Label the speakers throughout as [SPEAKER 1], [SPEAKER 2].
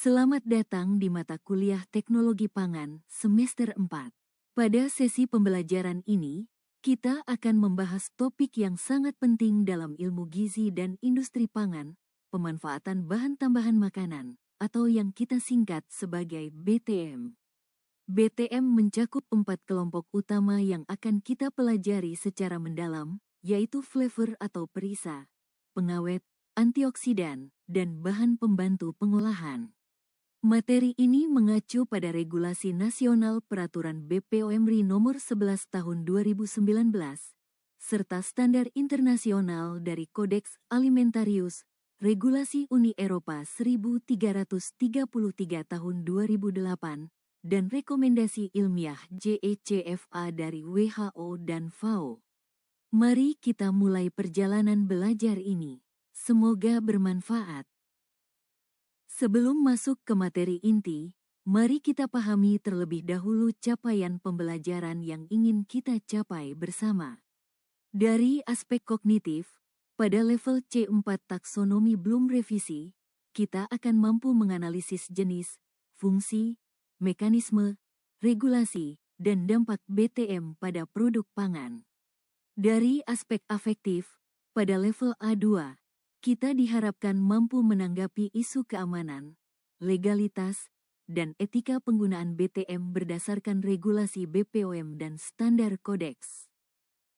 [SPEAKER 1] Selamat datang di mata kuliah Teknologi Pangan semester 4. Pada sesi pembelajaran ini, kita akan membahas topik yang sangat penting dalam ilmu gizi dan industri pangan, pemanfaatan bahan tambahan makanan, atau yang kita singkat sebagai BTM. BTM mencakup 4 kelompok utama yang akan kita pelajari secara mendalam, yaitu flavor atau perisa, pengawet, antioksidan, dan bahan pembantu pengolahan. Materi ini mengacu pada Regulasi Nasional Peraturan BPOM RI Nomor 11 Tahun 2019, serta standar internasional dari Codex Alimentarius, Regulasi Uni Eropa 1333 Tahun 2008, dan Rekomendasi Ilmiah JECFA dari WHO dan FAO. Mari kita mulai perjalanan belajar ini. Semoga bermanfaat. Sebelum masuk ke materi inti, mari kita pahami terlebih dahulu capaian pembelajaran yang ingin kita capai bersama. Dari aspek kognitif, pada level C4 taksonomi Bloom revisi, kita akan mampu menganalisis jenis, fungsi, mekanisme, regulasi, dan dampak BTM pada produk pangan. Dari aspek afektif, pada level A2, kita diharapkan mampu menanggapi isu keamanan, legalitas, dan etika penggunaan BTM berdasarkan regulasi BPOM dan standar kodeks.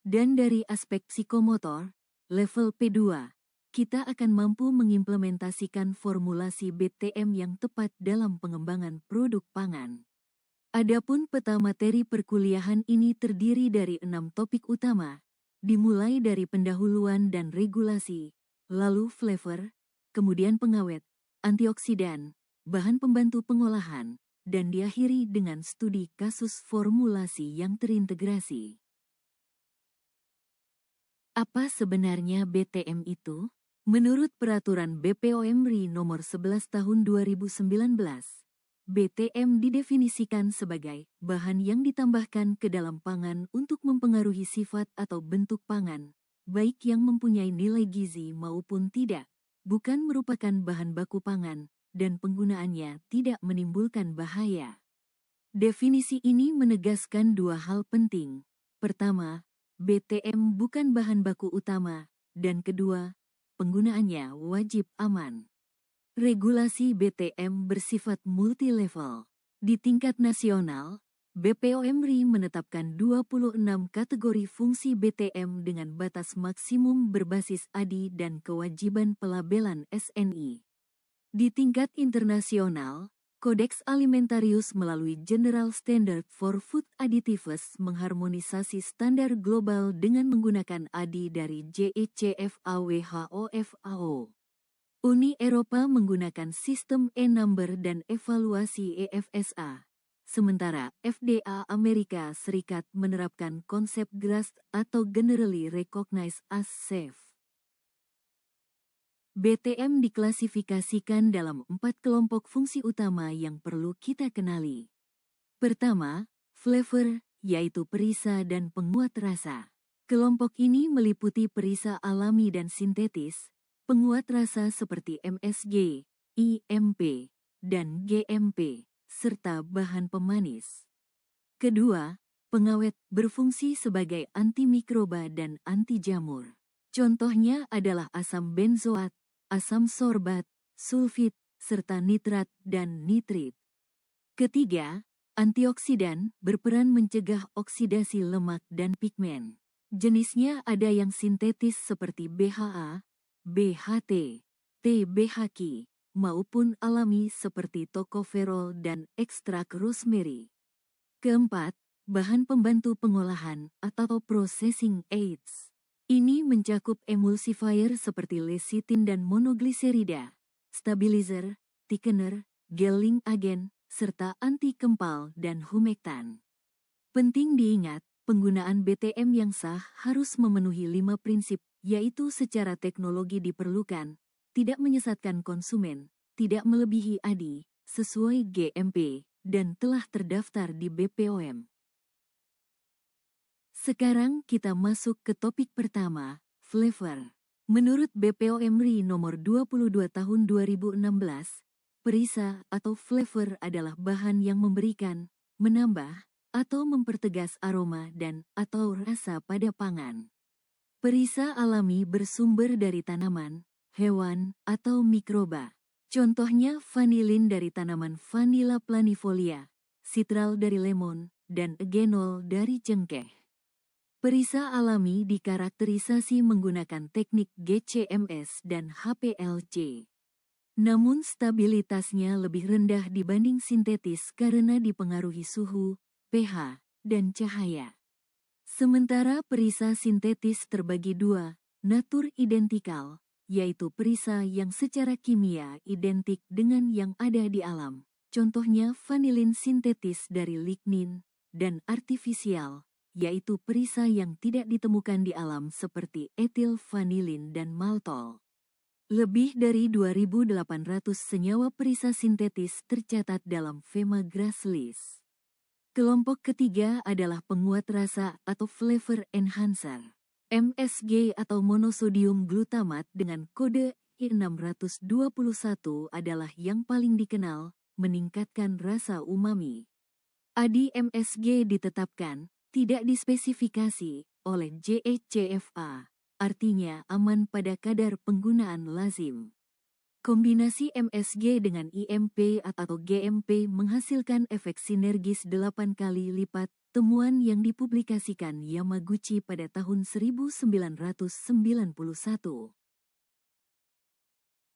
[SPEAKER 1] Dan dari aspek psikomotor, level P2, kita akan mampu mengimplementasikan formulasi BTM yang tepat dalam pengembangan produk pangan. Adapun peta materi perkuliahan ini terdiri dari 6 topik utama, dimulai dari pendahuluan dan regulasi, lalu flavor, kemudian pengawet, antioksidan, bahan pembantu pengolahan, dan diakhiri dengan studi kasus formulasi yang terintegrasi. Apa sebenarnya BTM itu? Menurut Peraturan BPOM RI Nomor 11 Tahun 2019, BTM didefinisikan sebagai bahan yang ditambahkan ke dalam pangan untuk mempengaruhi sifat atau bentuk pangan, baik yang mempunyai nilai gizi maupun tidak, bukan merupakan bahan baku pangan, dan penggunaannya tidak menimbulkan bahaya. Definisi ini menegaskan dua hal penting. Pertama, BTM bukan bahan baku utama, dan kedua, penggunaannya wajib aman. Regulasi BTM bersifat multi-level. Di tingkat nasional, BPOM RI menetapkan 26 kategori fungsi BTM dengan batas maksimum berbasis ADI dan kewajiban pelabelan SNI. Di tingkat internasional, Codex Alimentarius melalui General Standard for Food Additives mengharmonisasi standar global dengan menggunakan ADI dari JECFA WHO FAO. Uni Eropa menggunakan sistem E-number dan evaluasi EFSA. Sementara FDA Amerika Serikat menerapkan konsep GRAS atau Generally Recognized as Safe. BTM diklasifikasikan dalam 4 kelompok fungsi utama yang perlu kita kenali. Pertama, flavor, yaitu perisa dan penguat rasa. Kelompok ini meliputi perisa alami dan sintetis, penguat rasa seperti MSG, IMP, dan GMP, serta bahan pemanis. Kedua, pengawet berfungsi sebagai antimikroba dan anti jamur. Contohnya adalah asam benzoat, asam sorbat, sulfit, serta nitrat dan nitrit. Ketiga, antioksidan berperan mencegah oksidasi lemak dan pigmen. Jenisnya ada yang sintetis seperti BHA, BHT, TBHQ, maupun alami seperti tocopherol dan ekstrak rosemary. Keempat, bahan pembantu pengolahan atau processing aids. Ini mencakup emulsifier seperti lecitin dan monogliserida, stabilizer, thickener, gelling agen, serta anti kempal dan humektan. Penting diingat, penggunaan BTM yang sah harus memenuhi 5 prinsip, yaitu secara teknologi diperlukan, tidak menyesatkan konsumen, tidak melebihi ADI, sesuai GMP, dan telah terdaftar di BPOM. Sekarang kita masuk ke topik pertama, flavor. Menurut BPOM RI Nomor 22 Tahun 2016, Perisa atau flavor adalah bahan yang memberikan, menambah, atau mempertegas aroma dan atau rasa pada pangan. Perisa alami bersumber dari tanaman, hewan, atau mikroba. Contohnya vanilin dari tanaman Vanilla planifolia, citral dari lemon, dan eugenol dari cengkeh. Perisa alami dikarakterisasi menggunakan teknik GCMS dan HPLC. Namun stabilitasnya lebih rendah dibanding sintetis karena dipengaruhi suhu, pH, dan cahaya. Sementara perisa sintetis terbagi dua, natur identikal, yaitu perisa yang secara kimia identik dengan yang ada di alam. Contohnya vanilin sintetis dari lignin, dan artifisial, yaitu perisa yang tidak ditemukan di alam seperti etil vanilin dan maltol. Lebih dari 2.800 senyawa perisa sintetis tercatat dalam FEMA GRAS list. Kelompok ketiga adalah penguat rasa atau flavor enhancer. MSG atau monosodium glutamat dengan kode I621 adalah yang paling dikenal, meningkatkan rasa umami. ADI MSG ditetapkan, tidak dispesifikasi, oleh JECFA, artinya aman pada kadar penggunaan lazim. Kombinasi MSG dengan IMP atau GMP menghasilkan efek sinergis 8 kali lipat, temuan yang dipublikasikan Yamaguchi pada tahun 1991.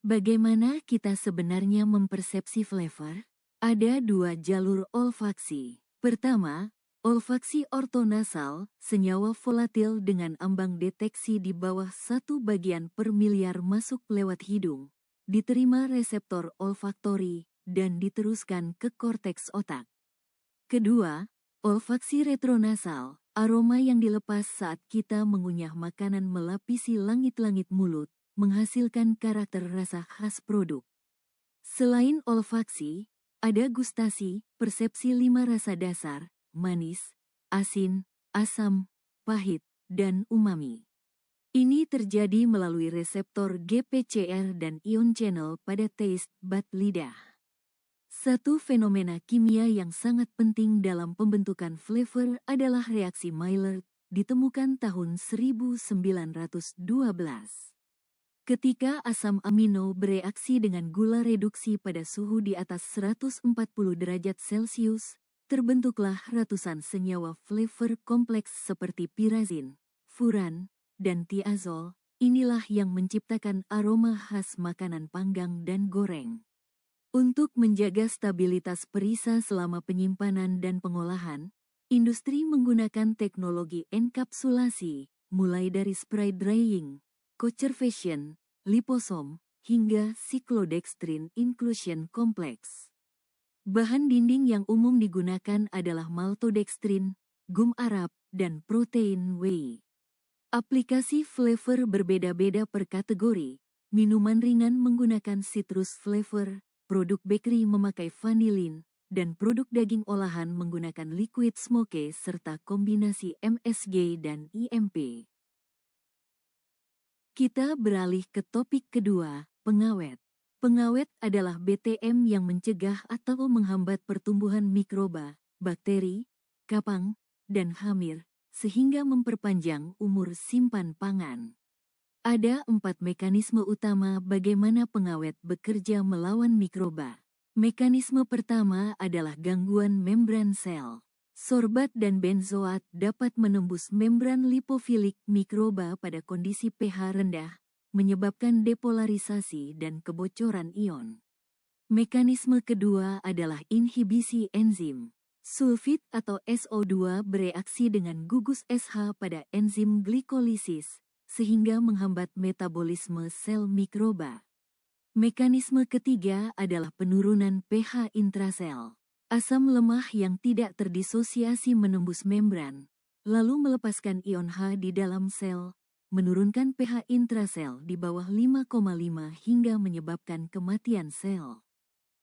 [SPEAKER 1] Bagaimana kita sebenarnya mempersepsi flavor? Ada dua jalur olfaksi. Pertama, olfaksi ortonasal, senyawa volatil dengan ambang deteksi di bawah 1 bagian per miliar masuk lewat hidung, diterima reseptor olfaktori, dan diteruskan ke korteks otak. Kedua, olfaksi retronasal, aroma yang dilepas saat kita mengunyah makanan melapisi langit-langit mulut, menghasilkan karakter rasa khas produk. Selain olfaksi, ada gustasi, persepsi 5 rasa dasar, manis, asin, asam, pahit, dan umami. Ini terjadi melalui reseptor GPCR dan ion channel pada taste bud lidah. Satu fenomena kimia yang sangat penting dalam pembentukan flavor adalah reaksi Maillard, ditemukan tahun 1912. Ketika asam amino bereaksi dengan gula reduksi pada suhu di atas 140 derajat Celcius, terbentuklah ratusan senyawa flavor kompleks seperti pirazin, furan, dan tiazol. Inilah yang menciptakan aroma khas makanan panggang dan goreng. Untuk menjaga stabilitas perisa selama penyimpanan dan pengolahan, industri menggunakan teknologi enkapsulasi, mulai dari spray drying, conservation, liposom, hingga cyclodextrin inclusion complex. Bahan dinding yang umum digunakan adalah maltodextrin, gum Arab, dan protein whey. Aplikasi flavor berbeda-beda per kategori. Minuman ringan menggunakan citrus flavor, produk bakery memakai vanilin, dan produk daging olahan menggunakan liquid smoke serta kombinasi MSG dan IMP. Kita beralih ke topik kedua, pengawet. Pengawet adalah BTM yang mencegah atau menghambat pertumbuhan mikroba, bakteri, kapang, dan hamir, sehingga memperpanjang umur simpan pangan. Ada 4 mekanisme utama bagaimana pengawet bekerja melawan mikroba. Mekanisme pertama adalah gangguan membran sel. Sorbat dan benzoat dapat menembus membran lipofilik mikroba pada kondisi pH rendah, menyebabkan depolarisasi dan kebocoran ion. Mekanisme kedua adalah inhibisi enzim. Sulfit atau SO2 bereaksi dengan gugus SH pada enzim glikolisis, sehingga menghambat metabolisme sel mikroba. Mekanisme ketiga adalah penurunan pH intrasel. Asam lemah yang tidak terdisosiasi menembus membran, lalu melepaskan ion H di dalam sel, menurunkan pH intrasel di bawah 5,5 hingga menyebabkan kematian sel.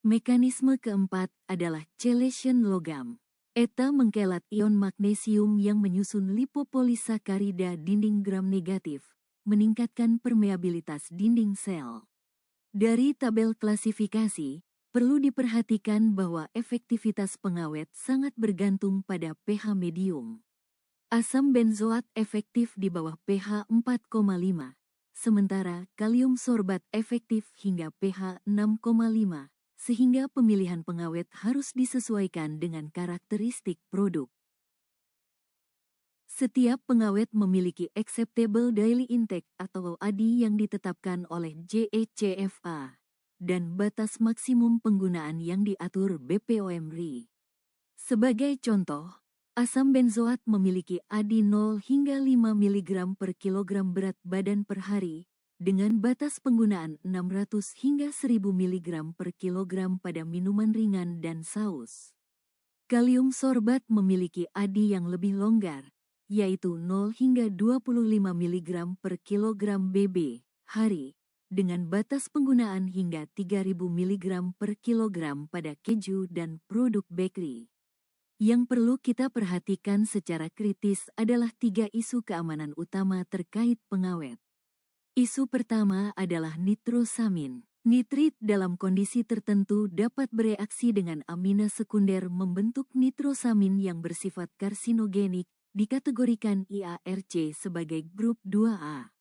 [SPEAKER 1] Mekanisme keempat adalah chelation logam. Eta mengkelat ion magnesium yang menyusun lipopolisakarida dinding gram negatif, meningkatkan permeabilitas dinding sel. Dari tabel klasifikasi, Perlu diperhatikan bahwa efektivitas pengawet sangat bergantung pada pH medium. Asam benzoat efektif di bawah pH 4,5, sementara kalium sorbat efektif hingga pH 6,5, sehingga pemilihan pengawet harus disesuaikan dengan karakteristik produk. Setiap pengawet memiliki Acceptable Daily Intake atau ADI yang ditetapkan oleh JECFA dan batas maksimum penggunaan yang diatur BPOM RI. Sebagai contoh, asam benzoat memiliki ADI 0 hingga 5 mg per kilogram berat badan per hari, dengan batas penggunaan 600 hingga 1000 mg per kilogram pada minuman ringan dan saus. Kalium sorbat memiliki ADI yang lebih longgar, yaitu 0 hingga 25 mg per kilogram BB hari, dengan batas penggunaan hingga 3000 mg per kilogram pada keju dan produk bakery. Yang perlu kita perhatikan secara kritis adalah 3 isu keamanan utama terkait pengawet. Isu pertama adalah nitrosamin. Nitrit dalam kondisi tertentu dapat bereaksi dengan amina sekunder membentuk nitrosamin yang bersifat karsinogenik, dikategorikan IARC sebagai grup 2A.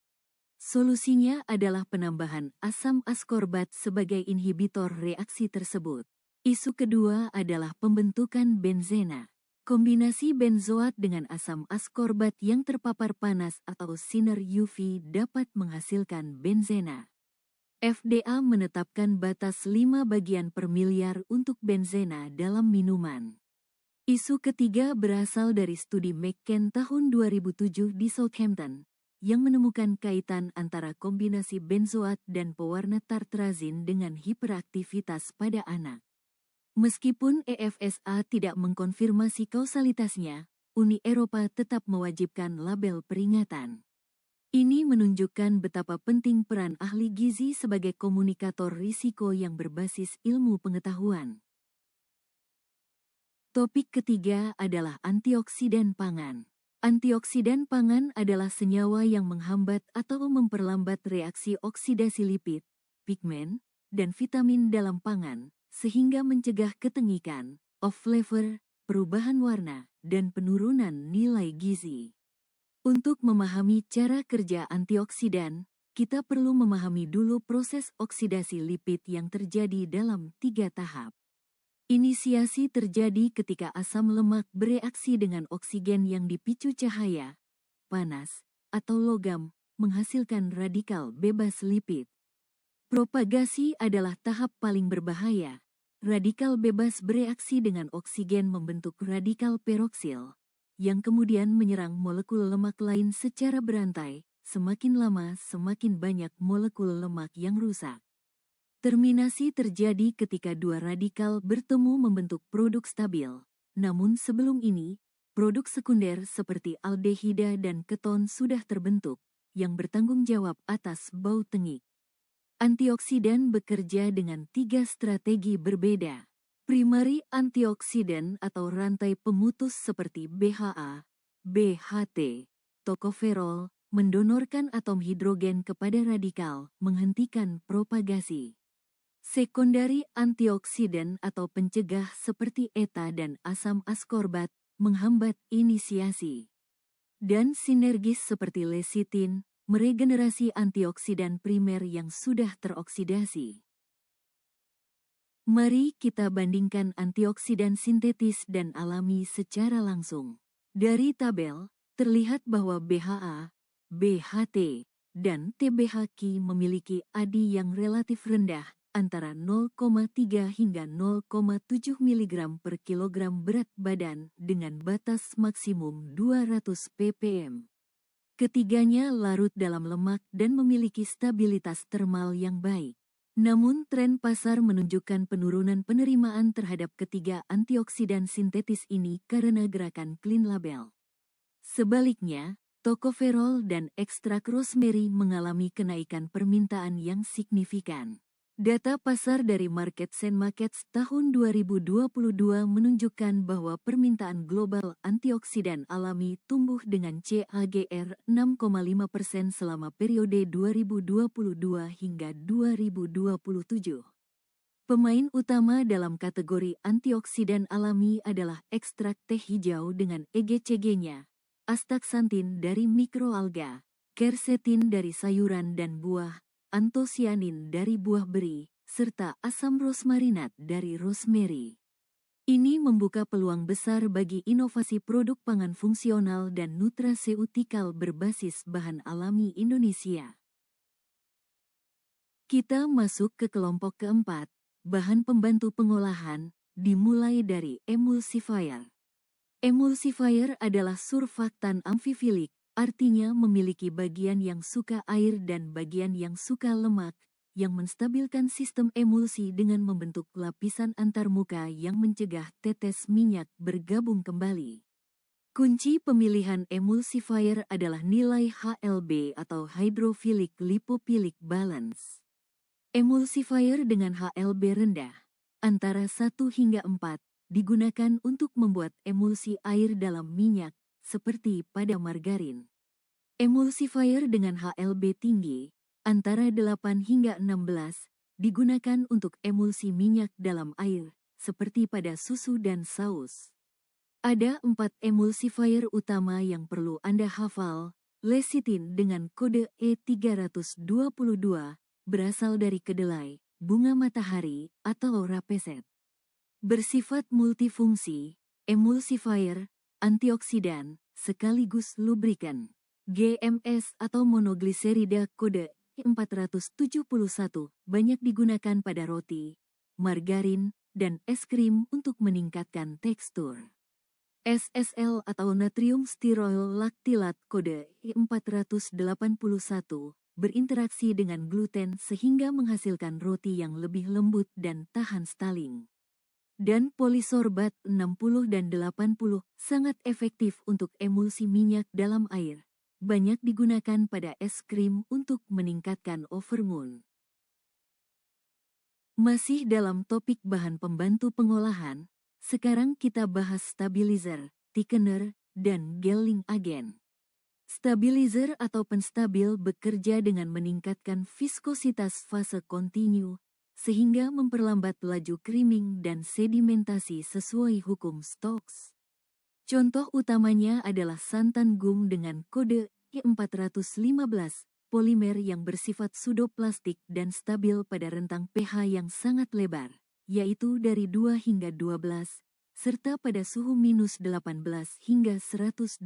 [SPEAKER 1] Solusinya adalah penambahan asam askorbat sebagai inhibitor reaksi tersebut. Isu kedua adalah pembentukan benzena. Kombinasi benzoat dengan asam askorbat yang terpapar panas atau sinar UV dapat menghasilkan benzena. FDA menetapkan batas 5 bagian per miliar untuk benzena dalam minuman. Isu ketiga berasal dari studi McCann tahun 2007 di Southampton, yang menemukan kaitan antara kombinasi benzoat dan pewarna tartrazin dengan hiperaktivitas pada anak. Meskipun EFSA tidak mengkonfirmasi kausalitasnya, Uni Eropa tetap mewajibkan label peringatan. Ini menunjukkan betapa penting peran ahli gizi sebagai komunikator risiko yang berbasis ilmu pengetahuan. Topik ketiga adalah antioksidan pangan. Antioksidan pangan adalah senyawa yang menghambat atau memperlambat reaksi oksidasi lipid, pigmen, dan vitamin dalam pangan, sehingga mencegah ketengikan, off flavor, perubahan warna, dan penurunan nilai gizi. Untuk memahami cara kerja antioksidan, kita perlu memahami dulu proses oksidasi lipid yang terjadi dalam 3 tahap. Inisiasi terjadi ketika asam lemak bereaksi dengan oksigen yang dipicu cahaya, panas, atau logam, menghasilkan radikal bebas lipid. Propagasi adalah tahap paling berbahaya. Radikal bebas bereaksi dengan oksigen membentuk radikal peroksil, yang kemudian menyerang molekul lemak lain secara berantai. Semakin lama, semakin banyak molekul lemak yang rusak. Terminasi terjadi ketika 2 radikal bertemu membentuk produk stabil. Namun sebelum ini, produk sekunder seperti aldehida dan keton sudah terbentuk, yang bertanggung jawab atas bau tengik. Antioksidan bekerja dengan 3 strategi berbeda. Primary antioksidan atau rantai pemutus seperti BHA, BHT, tokoferol, mendonorkan atom hidrogen kepada radikal, menghentikan propagasi. Sekundari antioksidan atau pencegah seperti ETA dan asam askorbat, menghambat inisiasi. Dan sinergis seperti lecitin, meregenerasi antioksidan primer yang sudah teroksidasi. Mari kita bandingkan antioksidan sintetis dan alami secara langsung. Dari tabel, terlihat bahwa BHA, BHT, dan TBHQ memiliki ADI yang relatif rendah, antara 0,3 hingga 0,7 mg per kilogram berat badan dengan batas maksimum 200 ppm. Ketiganya larut dalam lemak dan memiliki stabilitas termal yang baik. Namun tren pasar menunjukkan penurunan penerimaan terhadap ketiga antioksidan sintetis ini karena gerakan clean label. Sebaliknya, tokoferol dan ekstrak rosemary mengalami kenaikan permintaan yang signifikan. Data pasar dari Markets and Markets tahun 2022 menunjukkan bahwa permintaan global antioksidan alami tumbuh dengan CAGR 6,5% selama periode 2022 hingga 2027. Pemain utama dalam kategori antioksidan alami adalah ekstrak teh hijau dengan EGCG-nya, astaxanthin dari mikroalga, quercetin dari sayuran dan buah, antosianin dari buah beri, serta asam rosmarinat dari rosemary. Ini membuka peluang besar bagi inovasi produk pangan fungsional dan nutraseutikal berbasis bahan alami Indonesia. Kita masuk ke kelompok keempat, bahan pembantu pengolahan, dimulai dari emulsifier. Emulsifier adalah surfaktan amfifilik, artinya memiliki bagian yang suka air dan bagian yang suka lemak, yang menstabilkan sistem emulsi dengan membentuk lapisan antarmuka yang mencegah tetes minyak bergabung kembali. Kunci pemilihan emulsifier adalah nilai HLB atau hydrophilic lipophilic balance. Emulsifier dengan HLB rendah, antara 1 hingga 4, digunakan untuk membuat emulsi air dalam minyak, seperti pada margarin. Emulsifier dengan HLB tinggi, antara 8 hingga 16, digunakan untuk emulsi minyak dalam air, seperti pada susu dan saus. Ada 4 emulsifier utama yang perlu Anda hafal. Lecithin dengan kode E322, berasal dari kedelai, bunga matahari, atau rapeset. Bersifat multifungsi, emulsifier, antioksidan, sekaligus lubrikan. GMS atau monogliserida kode E471 banyak digunakan pada roti, margarin, dan es krim untuk meningkatkan tekstur. SSL atau natrium steroil laktilat kode E481 berinteraksi dengan gluten sehingga menghasilkan roti yang lebih lembut dan tahan staling. Dan polisorbat 60 dan 80 sangat efektif untuk emulsi minyak dalam air. Banyak digunakan pada es krim untuk meningkatkan overmoon. Masih dalam topik bahan pembantu pengolahan, sekarang kita bahas stabilizer, thickener, dan gelling agent. Stabilizer atau penstabil bekerja dengan meningkatkan viskositas fase kontinu, sehingga memperlambat laju creaming dan sedimentasi sesuai hukum Stokes. Contoh utamanya adalah santan gum dengan kode E415, polimer yang bersifat pseudoplastik dan stabil pada rentang pH yang sangat lebar, yaitu dari 2 hingga 12, serta pada suhu minus 18 hingga 120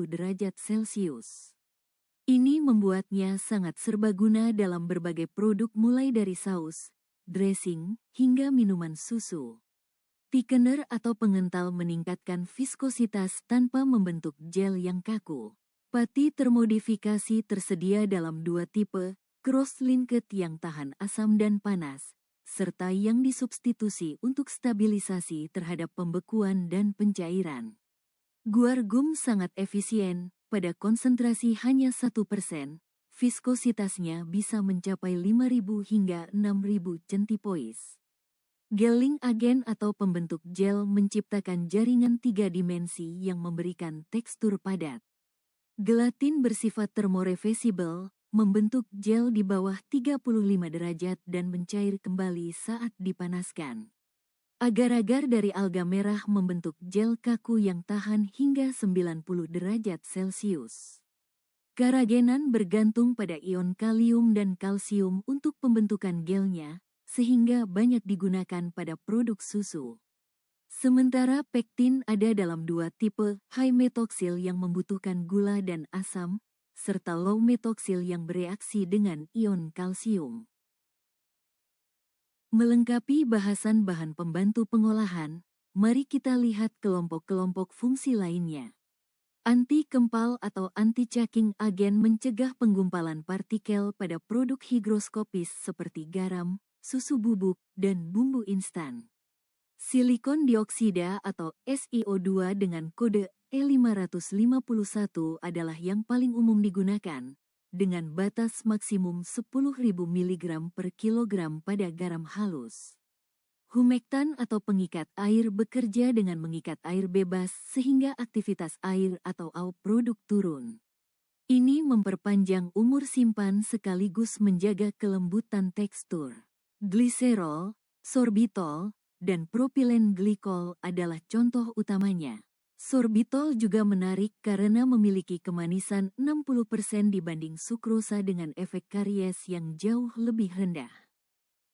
[SPEAKER 1] derajat Celcius. Ini membuatnya sangat serbaguna dalam berbagai produk mulai dari saus, dressing, hingga minuman susu. Thickener atau pengental meningkatkan viskositas tanpa membentuk gel yang kaku. Pati termodifikasi tersedia dalam 2 tipe, cross-linked yang tahan asam dan panas, serta yang disubstitusi untuk stabilisasi terhadap pembekuan dan pencairan. Guar gum sangat efisien, pada konsentrasi hanya 1%, viskositasnya bisa mencapai 5.000 hingga 6.000 centipoise. Gelling agent atau pembentuk gel menciptakan jaringan 3 dimensi yang memberikan tekstur padat. Gelatin bersifat thermoreversible, membentuk gel di bawah 35 derajat dan mencair kembali saat dipanaskan. Agar-agar dari alga merah membentuk gel kaku yang tahan hingga 90 derajat Celcius. Karagenan bergantung pada ion kalium dan kalsium untuk pembentukan gelnya, sehingga banyak digunakan pada produk susu. Sementara pektin ada dalam 2 tipe, high metoksil yang membutuhkan gula dan asam, serta low metoksil yang bereaksi dengan ion kalsium. Melengkapi bahasan bahan pembantu pengolahan, mari kita lihat kelompok-kelompok fungsi lainnya. Anti-kempal atau anti-caking agen mencegah penggumpalan partikel pada produk higroskopis seperti garam, susu bubuk, dan bumbu instan. Silikon dioksida atau SiO2 dengan kode E551 adalah yang paling umum digunakan, dengan batas maksimum 10.000 mg per kilogram pada garam halus. Humektan atau pengikat air bekerja dengan mengikat air bebas sehingga aktivitas air atau aup produk turun. Ini memperpanjang umur simpan sekaligus menjaga kelembutan tekstur. Gliserol, Sorbitol dan propilen glikol adalah contoh utamanya. Sorbitol juga menarik karena memiliki kemanisan 60% dibanding sukrosa dengan efek karies yang jauh lebih rendah.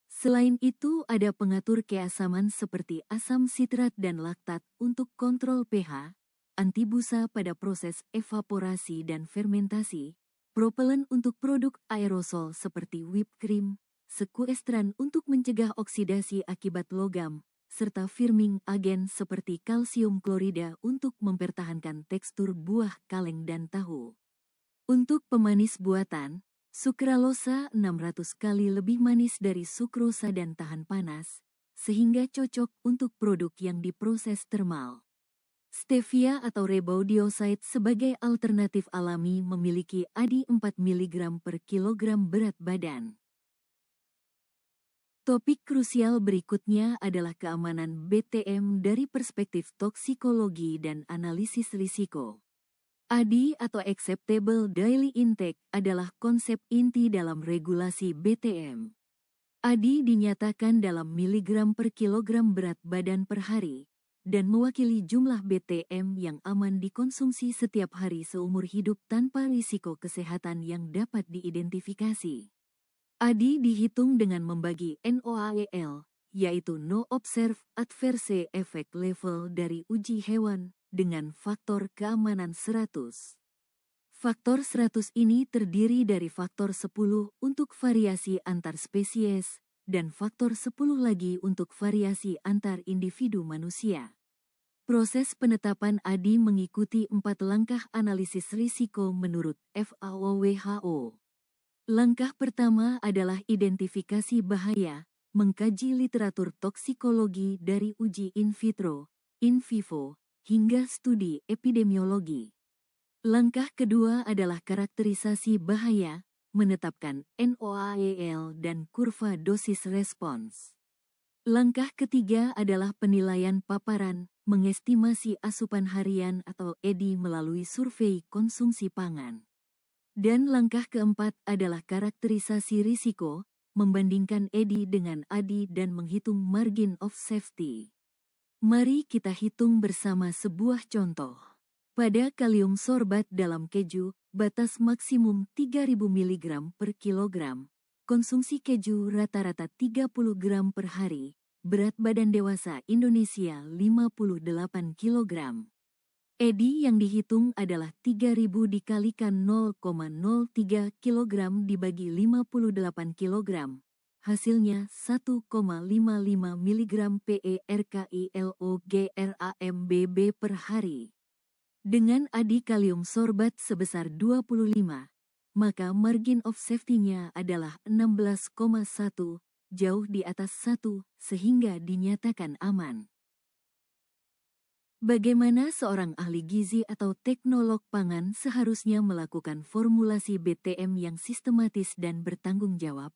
[SPEAKER 1] Selain itu, ada pengatur keasaman seperti asam sitrat dan laktat untuk kontrol pH, antibusa pada proses evaporasi dan fermentasi, propelen untuk produk aerosol seperti whipped cream, sekuestran untuk mencegah oksidasi akibat logam, serta firming agen seperti kalsium klorida untuk mempertahankan tekstur buah kaleng dan tahu. Untuk pemanis buatan, sukralosa 600 kali lebih manis dari sukrosa dan tahan panas, sehingga cocok untuk produk yang diproses termal. Stevia atau rebaudioside sebagai alternatif alami memiliki ADI 4 mg per kilogram berat badan. Topik krusial berikutnya adalah keamanan BTM dari perspektif toksikologi dan analisis risiko. ADI atau Acceptable Daily Intake adalah konsep inti dalam regulasi BTM. ADI dinyatakan dalam miligram per kilogram berat badan per hari, dan mewakili jumlah BTM yang aman dikonsumsi setiap hari seumur hidup tanpa risiko kesehatan yang dapat diidentifikasi. ADI dihitung dengan membagi NOAEL, yaitu No Observed Adverse Effect Level dari uji hewan, dengan faktor keamanan 100. Faktor 100 ini terdiri dari faktor 10 untuk variasi antar spesies, dan faktor 10 lagi untuk variasi antar individu manusia. Proses penetapan ADI mengikuti 4 langkah analisis risiko menurut FAO-WHO. Langkah pertama adalah identifikasi bahaya, mengkaji literatur toksikologi dari uji in vitro, in vivo, hingga studi epidemiologi. Langkah kedua adalah karakterisasi bahaya, menetapkan NOAEL dan kurva dosis respons. Langkah ketiga adalah penilaian paparan, mengestimasi asupan harian atau EDI melalui survei konsumsi pangan. Dan langkah keempat adalah karakterisasi risiko, membandingkan EDI dengan ADI dan menghitung margin of safety. Mari kita hitung bersama sebuah contoh. Pada kalium sorbat dalam keju, batas maksimum 3000 mg per kilogram. Konsumsi keju rata-rata 30 gram per hari. Berat badan dewasa Indonesia 58 kg. EDI yang dihitung adalah 3000 dikalikan 0,03 kg dibagi 58 kg. Hasilnya 1,55 mg per per hari. Dengan ADI kalium sorbat sebesar 25, maka margin of safety-nya adalah 16,1, jauh di atas 1, sehingga dinyatakan aman. Bagaimana seorang ahli gizi atau teknolog pangan seharusnya melakukan formulasi BTM yang sistematis dan bertanggung jawab?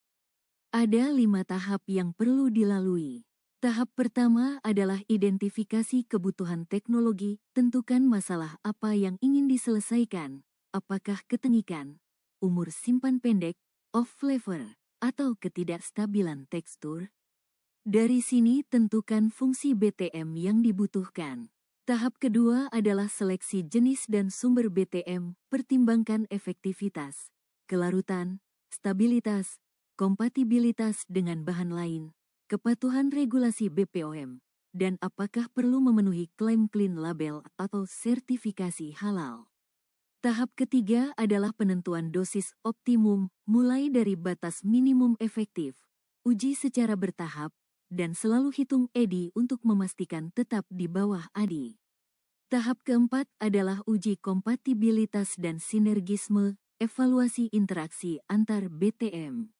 [SPEAKER 1] Ada 5 tahap yang perlu dilalui. Tahap pertama adalah identifikasi kebutuhan teknologi, tentukan masalah apa yang ingin diselesaikan, apakah ketengikan, umur simpan pendek, off flavor, atau ketidakstabilan tekstur. Dari sini tentukan fungsi BTM yang dibutuhkan. Tahap kedua adalah seleksi jenis dan sumber BTM, pertimbangkan efektivitas, kelarutan, stabilitas, kompatibilitas dengan bahan lain, kepatuhan regulasi BPOM, dan apakah perlu memenuhi klaim clean label atau sertifikasi halal. Tahap ketiga adalah penentuan dosis optimum, mulai dari batas minimum efektif, uji secara bertahap, dan selalu hitung EDI untuk memastikan tetap di bawah ADI. Tahap keempat adalah uji kompatibilitas dan sinergisme, evaluasi interaksi antar BTM.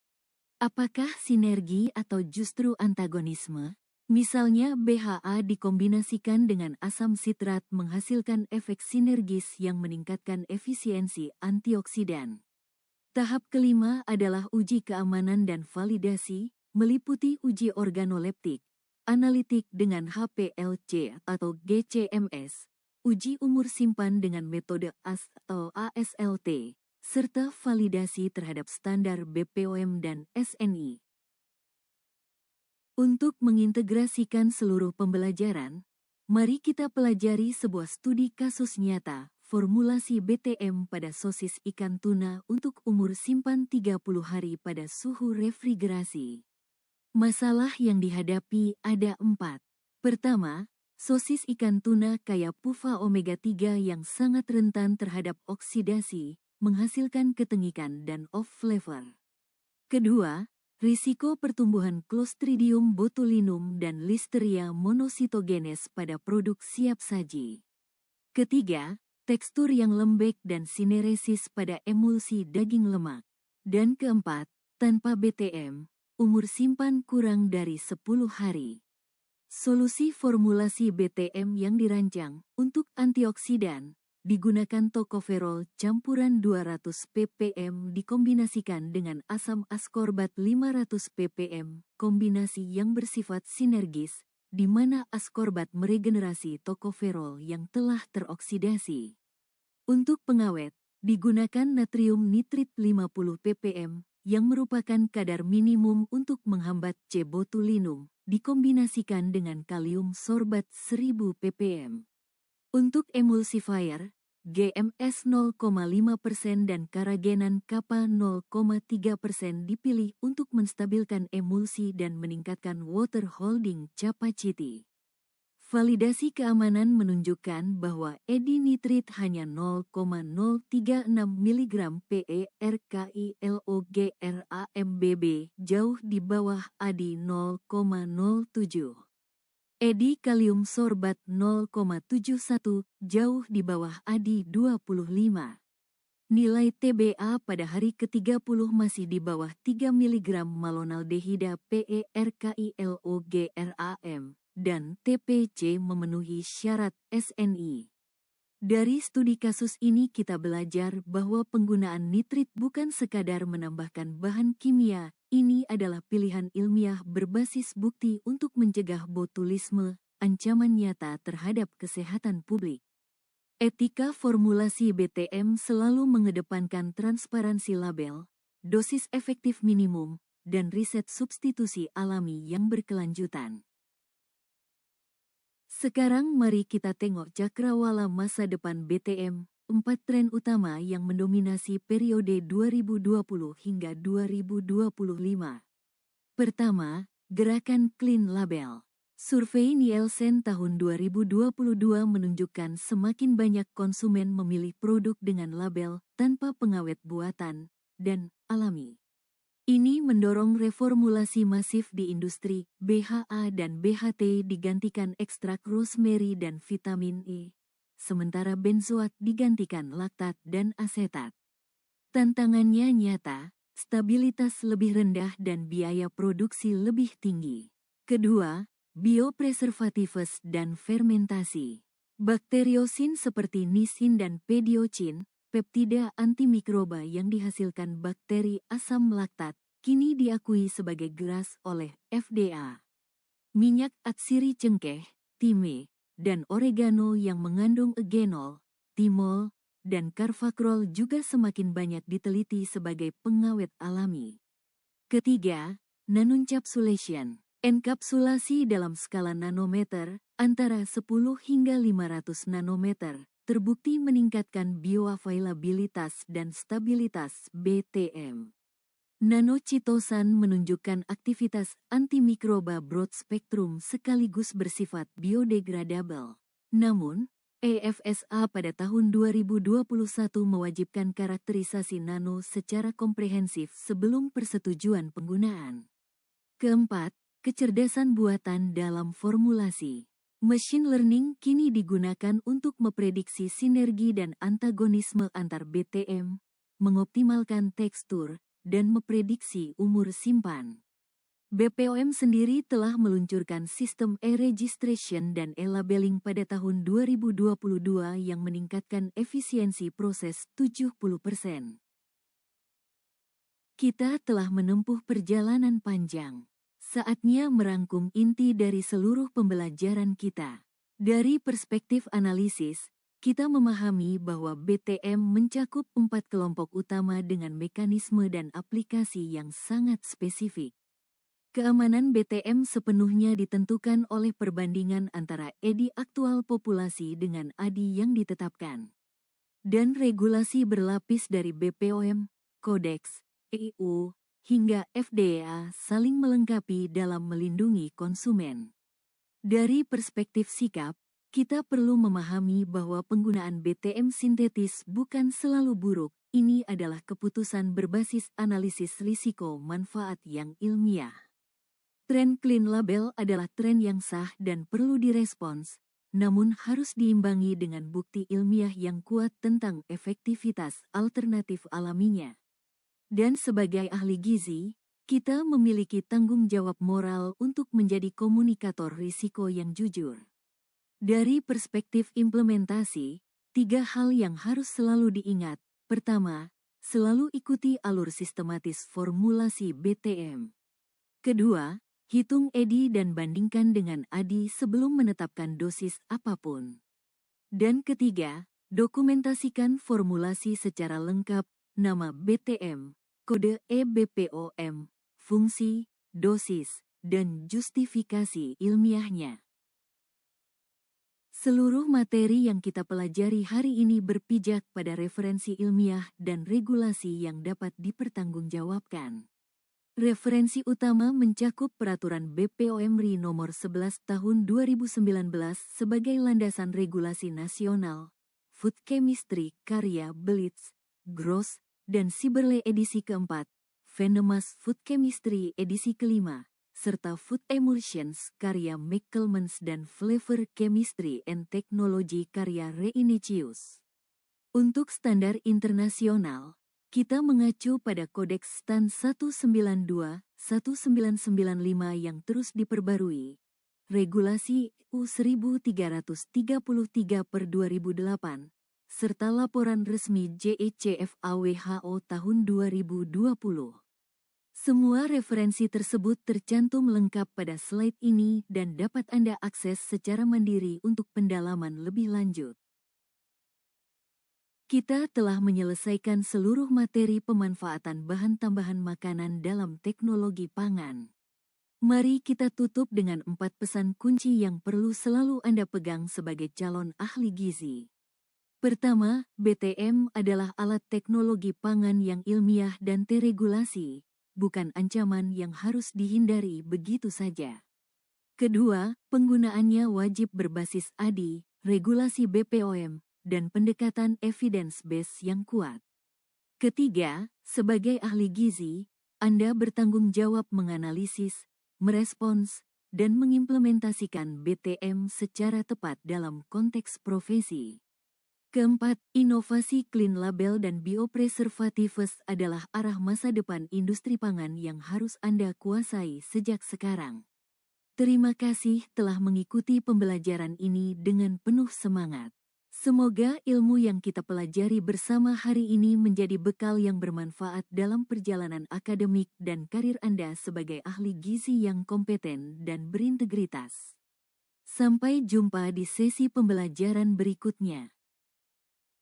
[SPEAKER 1] Apakah sinergi atau justru antagonisme? Misalnya BHA dikombinasikan dengan asam sitrat menghasilkan efek sinergis yang meningkatkan efisiensi antioksidan. Tahap kelima adalah uji keamanan dan validasi, meliputi uji organoleptik, analitik dengan HPLC atau GCMS, uji umur simpan dengan metode AS atau ASLT, serta validasi terhadap standar BPOM dan SNI. Untuk mengintegrasikan seluruh pembelajaran, mari kita pelajari sebuah studi kasus nyata, formulasi BTM pada sosis ikan tuna untuk umur simpan 30 hari pada suhu refrigerasi. Masalah yang dihadapi ada 4. Pertama, sosis ikan tuna kaya PUFA omega 3 yang sangat rentan terhadap oksidasi, menghasilkan ketengikan dan off flavor. Kedua, risiko pertumbuhan Clostridium botulinum dan Listeria monocytogenes pada produk siap saji. Ketiga, tekstur yang lembek dan sineresis pada emulsi daging lemak. Dan keempat, tanpa BTM, umur simpan kurang dari 10 hari. Solusi formulasi BTM yang dirancang untuk antioksidan digunakan tokoferol campuran 200 ppm dikombinasikan dengan asam askorbat 500 ppm, kombinasi yang bersifat sinergis, di mana askorbat meregenerasi tokoferol yang telah teroksidasi. Untuk pengawet, digunakan natrium nitrit 50 ppm, yang merupakan kadar minimum untuk menghambat C. botulinum, dikombinasikan dengan kalium sorbat 1000 ppm. Untuk emulsifier, GMS 0,5% dan karagenan kappa 0,3% dipilih untuk menstabilkan emulsi dan meningkatkan water holding capacity. Validasi keamanan menunjukkan bahwa edi nitrit hanya 0,036 mg per/kILOGRAMBB, jauh di bawah ADI 0,07. Edi kalium sorbat 0,71, jauh di bawah ADI 25. Nilai TBA pada hari ke-30 masih di bawah 3 mg malonaldehida per/kILOGRAM. Dan TPC memenuhi syarat SNI. Dari studi kasus ini kita belajar bahwa penggunaan nitrit bukan sekadar menambahkan bahan kimia, ini adalah pilihan ilmiah berbasis bukti untuk mencegah botulisme, ancaman nyata terhadap kesehatan publik. Etika formulasi BTM selalu mengedepankan transparansi label, dosis efektif minimum, dan riset substitusi alami yang berkelanjutan. Sekarang mari kita tengok cakrawala masa depan BTM, 4 tren utama yang mendominasi periode 2020 hingga 2025. Pertama, gerakan Clean Label. Survei Nielsen tahun 2022 menunjukkan semakin banyak konsumen memilih produk dengan label tanpa pengawet buatan dan alami. Ini mendorong reformulasi masif di industri. BHA dan BHT digantikan ekstrak rosemary dan vitamin E, sementara benzoat digantikan laktat dan asetat. Tantangannya nyata, stabilitas lebih rendah dan biaya produksi lebih tinggi. Kedua, biopreservatives dan fermentasi. Bakteriosin seperti nisin dan pediocin, peptida antimikroba yang dihasilkan bakteri asam laktat, kini diakui sebagai GRAS oleh FDA. Minyak atsiri cengkeh, time, dan oregano yang mengandung eugenol, thymol, dan carfacrol juga semakin banyak diteliti sebagai pengawet alami. Ketiga, nanoencapsulation. Enkapsulasi dalam skala nanometer, antara 10 hingga 500 nanometer, terbukti meningkatkan bioavailabilitas dan stabilitas BTM. Nanocitosan menunjukkan aktivitas antimikroba broad spectrum sekaligus bersifat biodegradable. Namun, EFSA pada tahun 2021 mewajibkan karakterisasi nano secara komprehensif sebelum persetujuan penggunaan. Keempat, kecerdasan buatan dalam formulasi. Machine learning kini digunakan untuk memprediksi sinergi dan antagonisme antar BTM, mengoptimalkan tekstur, dan memprediksi umur simpan. BPOM sendiri telah meluncurkan sistem e-registration dan e-labeling pada tahun 2022 yang meningkatkan efisiensi proses 70%. Kita telah menempuh perjalanan panjang. Saatnya merangkum inti dari seluruh pembelajaran kita. Dari perspektif analisis, kita memahami bahwa BTM mencakup 4 kelompok utama dengan mekanisme dan aplikasi yang sangat spesifik. Keamanan BTM sepenuhnya ditentukan oleh perbandingan antara EDI aktual populasi dengan ADI yang ditetapkan. Dan regulasi berlapis dari BPOM, Kodeks, EU, hingga FDA saling melengkapi dalam melindungi konsumen. Dari perspektif sikap, kita perlu memahami bahwa penggunaan BTM sintetis bukan selalu buruk. Ini adalah keputusan berbasis analisis risiko manfaat yang ilmiah. Tren clean label adalah tren yang sah dan perlu direspons, namun harus diimbangi dengan bukti ilmiah yang kuat tentang efektivitas alternatif alaminya. Dan sebagai ahli gizi, kita memiliki tanggung jawab moral untuk menjadi komunikator risiko yang jujur. Dari perspektif implementasi, 3 hal yang harus selalu diingat. Pertama, selalu ikuti alur sistematis formulasi BTM. Kedua, hitung EDI dan bandingkan dengan ADI sebelum menetapkan dosis apapun. Dan ketiga, dokumentasikan formulasi secara lengkap, nama BTM, kode EBPOM, fungsi, dosis, dan justifikasi ilmiahnya. Seluruh materi yang kita pelajari hari ini berpijak pada referensi ilmiah dan regulasi yang dapat dipertanggungjawabkan. Referensi utama mencakup Peraturan BPOM RI Nomor 11 Tahun 2019 sebagai landasan regulasi nasional, Food Chemistry karya Belitz, Gross, dan Siberle edisi keempat, Venemas Food Chemistry edisi kelima, serta Food Emulsions karya McCalmans dan Flavor Chemistry and Technology karya Reinicius. Untuk standar internasional, kita mengacu pada Kodeks STAN 192-1995 yang terus diperbarui, Regulasi EU 1333/2008, serta laporan resmi JECFA WHO tahun 2020. Semua referensi tersebut tercantum lengkap pada slide ini dan dapat Anda akses secara mandiri untuk pendalaman lebih lanjut. Kita telah menyelesaikan seluruh materi pemanfaatan bahan tambahan makanan dalam teknologi pangan. Mari kita tutup dengan 4 pesan kunci yang perlu selalu Anda pegang sebagai calon ahli gizi. Pertama, BTM adalah alat teknologi pangan yang ilmiah dan teregulasi, bukan ancaman yang harus dihindari begitu saja. Kedua, penggunaannya wajib berbasis ADI, regulasi BPOM, dan pendekatan evidence-based yang kuat. Ketiga, sebagai ahli gizi, Anda bertanggung jawab menganalisis, merespons, dan mengimplementasikan BTM secara tepat dalam konteks profesi. Keempat, inovasi clean label dan biopreservatives adalah arah masa depan industri pangan yang harus Anda kuasai sejak sekarang. Terima kasih telah mengikuti pembelajaran ini dengan penuh semangat. Semoga ilmu yang kita pelajari bersama hari ini menjadi bekal yang bermanfaat dalam perjalanan akademik dan karir Anda sebagai ahli gizi yang kompeten dan berintegritas. Sampai jumpa di sesi pembelajaran berikutnya.